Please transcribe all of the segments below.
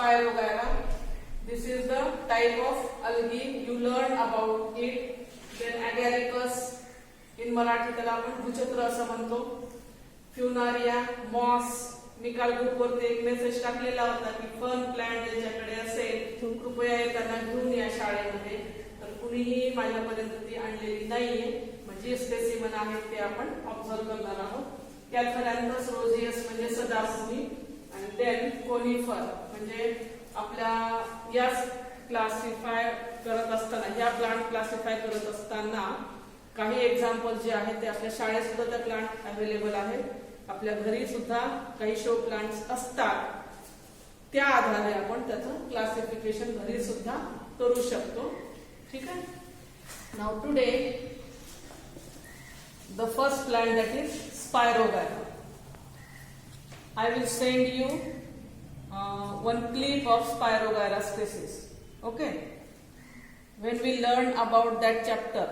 Spirogyra. This is the type of algae. You learn about it. Then Agaricus. In Marathi त्याला आपण भूछत्र असं म्हणतो. फ्युनारिया, MOS. मी काल ग्रुपवरती एक मेसेज टाकलेला होता की फन प्लांट ज्याच्याकडे असेल कृपया येताना घेऊन या शाळेमध्ये. तर कुणीही माझ्यापर्यंत ती आणलेली नाहीये. म्हणजे स्पेसिमन आहेत ते आपण ऑब्झर्व करणार आहोत. कॅथरॅन्थस रोझियस म्हणजे सदाफुली आणि देन कोनिफर म्हणजे आपल्या या क्लासिफाय करत असताना या प्लांट क्लासिफाय करत असताना काही एक्झाम्पल जे आहेत ते आपल्या शाळेत सुद्धा त्या प्लांट अवेलेबल आहेत. आपल्या घरी सुद्धा काही शो प्लांट्स असतात. त्या आधारे आपण त्याचं क्लासिफिकेशन घरी सुद्धा करू शकतो. ठीक आहे. Now today the first plant that is Spirogyra. I will send you one clip of Spirogyra species. Okay. When we learn about that chapter,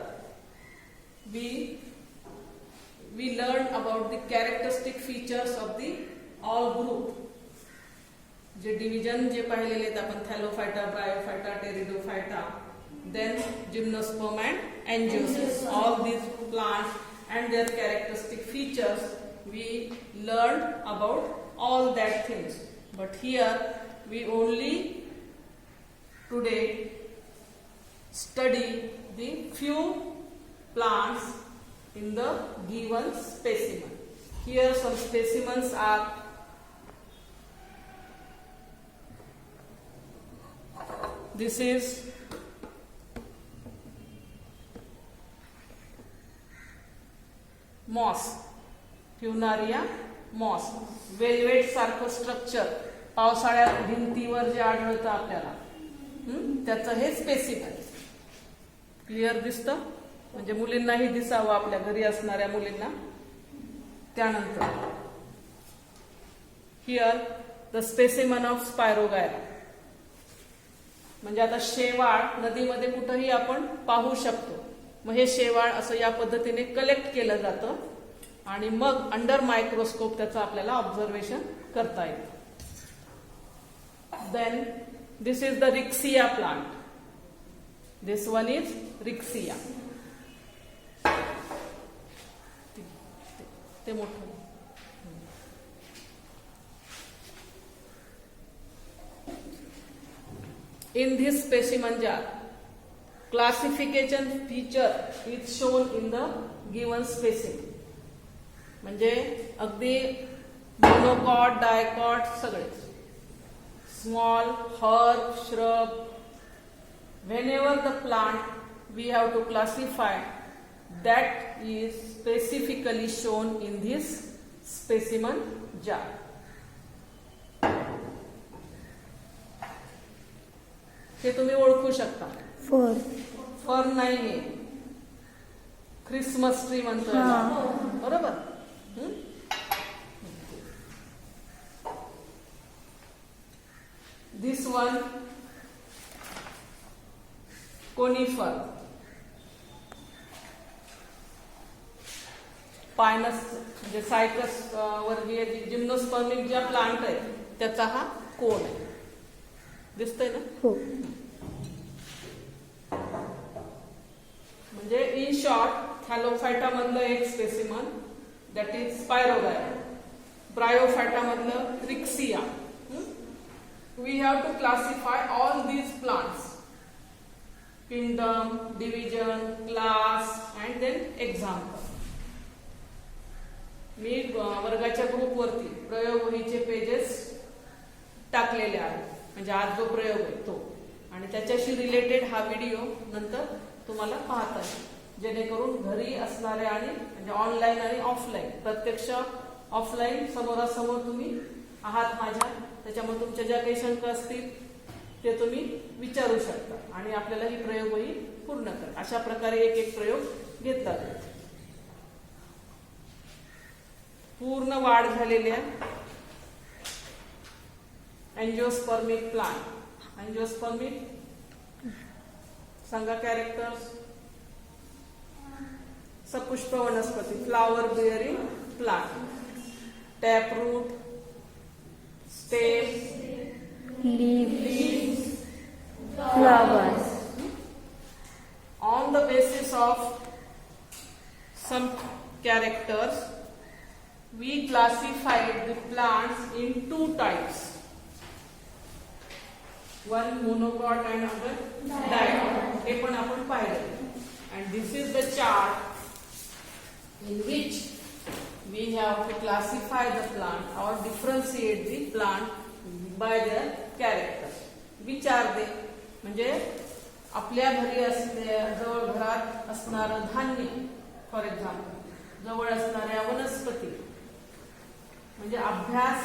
we learn about the characteristic features of the all group. जे division जे पाहिलेले आहेत आपण Thallophyta, Bryophyta, Pteridophyta, then gymnosperm and angiosperm. All these plants and their characteristic features we learned about all that things. But here we only today study the few plants in the given specimen. Here some specimens are this is moss, Funaria moss. Velvet सारखं structure पावसाळ्यात भिंतीवर जे आढळतं आपल्याला त्याचं हे specimen. Clear दिसतं म्हणजे मुलींनाही दिसावं आपल्या घरी असणाऱ्या मुलींना. त्यानंतर here the specimen of Spirogyra. म्हणजे आता शेवाळ नदीमध्ये कुठंही आपण पाहू शकतो. मग हे शेवाळ असं या पद्धतीने कलेक्ट केलं जातं आणि मग अंडर मायक्रोस्कोप त्याचं आपल्याला ऑब्झर्वेशन करता येतं. Then this is the Riccia plant. This one is Riccia. ते मोठं. In this specimen jar, classification feature is shown in the given specimen. म्हणजे अगदी मोनोकॉट, डायकॉट सगळेच. Small, herb, shrub. Whenever the plant we have to classify, that is specifically shown in this specimen jar. हे तुम्ही ओळखू शकता. Fur नाहीये, Christmas tree म्हणतो बरोबर. दिस वन कोनिफर. पायनस म्हणजे सायकस वर्गीय जिम्नोस्पर्मिक ज्या प्लांट आहे त्याचा हा कोन आहे. दिसतंय ना. हो. म्हणजे इन शॉर्ट थॅलोफायटा मधलं एक specimen that is Spirogyra. Bryophyta मधलं Riccia. We have to classify all these plants. Kingdom, division, class and then example. मी वर्गाच्या ग्रुपवरती प्रयोगवहीचे पेजेस टाकलेले आहेत. म्हणजे आज जो प्रयोग आहे तो आणि त्याच्याशी रिलेटेड हा व्हिडिओ नंतर तुम्हाला पाहता येईल. जेणेकरून घरी असणारे आणि म्हणजे ऑनलाईन आणि ऑफलाईन, प्रत्यक्ष ऑफलाईन समोरासमोर तुम्ही आहात माझ्या. त्याच्यामुळे तुमच्या ज्या काही शंका असतील ते तुम्ही विचारू शकता आणि आपल्याला ही प्रयोगही पूर्ण करा. अशा प्रकारे एक एक प्रयोग घेतला जातो. पूर्ण वाढ झालेल्या एंजिओस्पर्मिक प्लांट. एंजिओस्पर्मिक सांगा कॅरेक्टर्स. सपुष्प वनस्पती, flower bearing plant. Tap root, stem, leaves, flowers. On the basis of some characters, we classified the plants in two types. One monocot and other dicot. हे पण आपण पाहिलं. And this is the chart in which we have to classify the plant or differentiate the plant by their character. विचार दे म्हणजे आपल्या घरी असलेल्या जवळ घरात असणारं धान्य, फॉर एक्झाम्पल जवळ असणाऱ्या वनस्पती, म्हणजे अभ्यास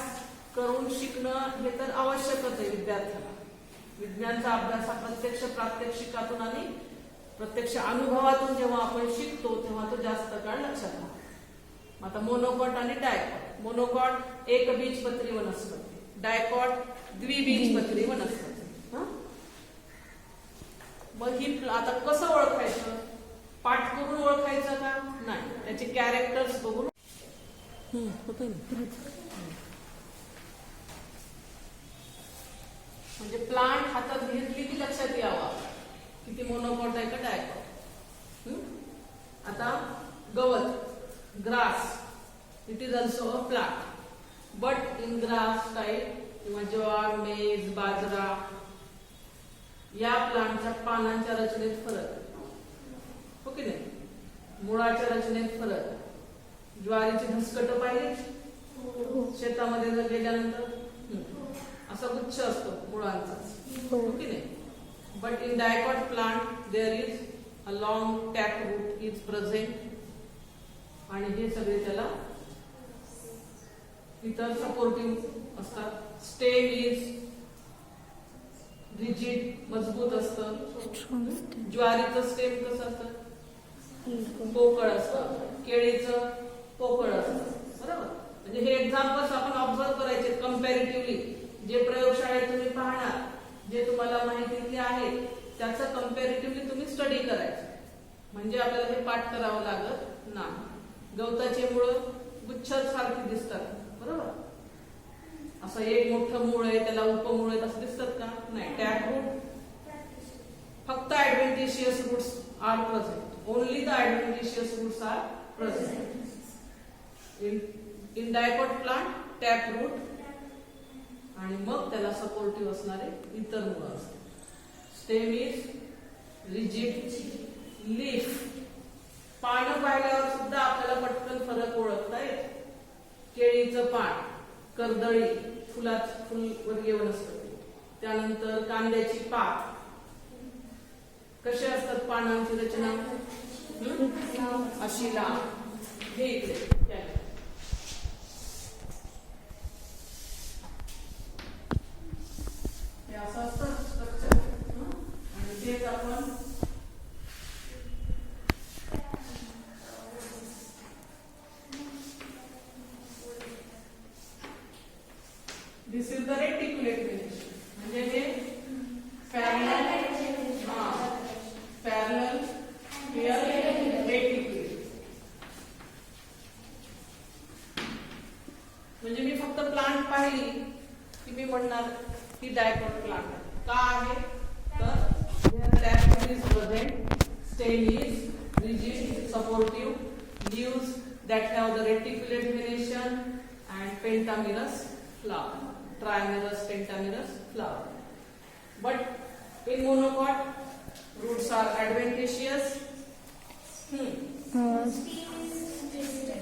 करून शिकणं हे तर आवश्यकच आहे विद्यार्थ्यांना. विज्ञानचा अभ्यास हा प्रत्यक्ष प्रात्यक्षिकातून आणि प्रत्यक्ष अनुभवातून जेव्हा आपण शिकतो तेव्हा तो जास्त काळ लक्षात राहतो. आता मोनोकॉट आणि डायकॉट. मोनोकॉट एक बीजपत्री वनस्पती, डायकॉट द्विबीजपत्री वनस्पती. मग ही आता कसं ओळखायचं? पाठ करून ओळखायचं का? नाही, त्याचे कॅरेक्टर्स बघून. म्हणजे प्लांट हातात घेतली की लक्षात यावा किती मोनोकॉट आहे का डायकॉट. आता गवत, grass, it is also a plant, but in grass type किंवा ज्वार, मेज, बाजरा या प्लांटच्या पानांच्या रचनेत फरक, हो की नाही? मुळाच्या रचनेत फरक. ज्वारीची धसकट पाहिली शेतामध्ये जर गेल्यानंतर असा गुच्छ असतो मुळांचा, हो की नाही? But in dicot plant there is a long tap root is present आणि हे सगळे त्याला इतर सपोर्टिव्ह असतात. स्टेम इज रिजिड, मजबूत असतं. ज्वारीचं स्टेम कसं असतं? पोकळ असतं. केळीचं पोकळ असतं. बरोबर? म्हणजे हे एक्झाम्पल्स आपण ऑब्झर्व करायचे कम्पॅरेटिव्हली. जे प्रयोगशाळेत तुम्ही पाहणार, जे तुम्हाला माहिती आहे त्याचं कम्पॅरेटिव्हली तुम्ही स्टडी करायचं. म्हणजे आपल्याला हे पाठ करावं लागत नाही. गवताची मुळं गुच्छासारखी दिसतात, बरोबर? असं एक मोठं मूळ आहे त्याला उपमूळ आहेत असं दिसतात का? नाही. टॅप रूट फक्त adventitious roots are present. Only the adventitious roots are present. In dicot plant tap root आणि मग त्याला सपोर्टिव्ह असणारे इतर मुळं असतात. स्टेम इज रिजिड, लीफ, पानं पाहिल्यावर सुद्धा आपल्याला पटकन फरक ओळखता येतो. केळीचं पान, कर्दळी, फुलवर्गीय वनस्पती. त्यानंतर कांद्याची पात. कशा असतात पानांची रचना? अशी लांब. हे इकडे हे असं असतं स्ट्रक्चर. आणि तेच आपण दिस इज द रेटिक्युलेट व्हेनेशन. म्हणजे हे पॅरलल रेटिक्युलेट. म्हणजे मी फक्त प्लांट पाहिली की मी म्हणणार ही डायकॉट प्लांट का आहे? तर tap is present, stem is rigid, supportive, leaves that have the reticulate venation and pentamerous flower, trimerous, pentamerous flower. But in monocot, roots are adventitious.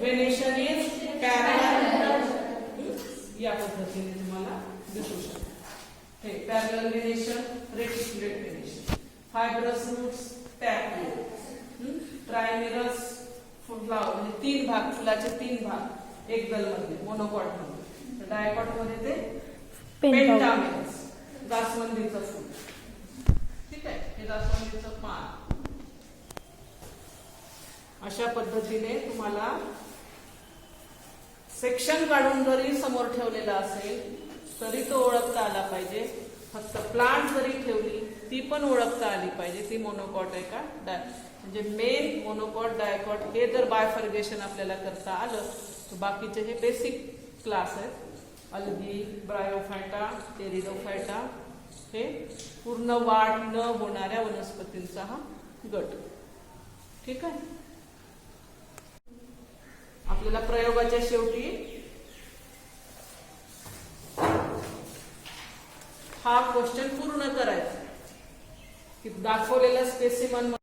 Venation is parallel. या पद्धतीने तुम्हाला दिसू शकते. हे parallel venation, reticulate venation. Fibrous roots, tap root. Trimerous flower म्हणजे तीन भाग, फुलाचे तीन भाग एक दल मध्ये, मोनोकॉट मध्ये. डायकॉट मध्ये ते पेंटामेरस, जास्वंदीचं फुल. ठीक आहे, हे जास्वंदीचं पान. अशा पद्धतीने तुम्हाला सेक्शन काढून जरी समोर ठेवलेला असेल तरी तो ओळखता आला पाहिजे. फक्त प्लांट जरी ठेवली ती पण ओळखता आली पाहिजे ती मोनोकॉट आहे का म्हणजे मेन मोनोकॉट, डायकॉट हे जर बायफर्गेशन आपल्याला करता आलं तर बाकीचे हे बेसिक क्लास आहेत अल्गी, ब्रायोफायटा, टेरिडोफायटा हे पूर्ण वाढ न होणाऱ्या वनस्पतींचा हा गट. ठीक आहे. आपल्याला प्रयोगाच्या शेवटी हा क्वेश्चन पूर्ण करायचा की दाखवलेला स्पेसिमन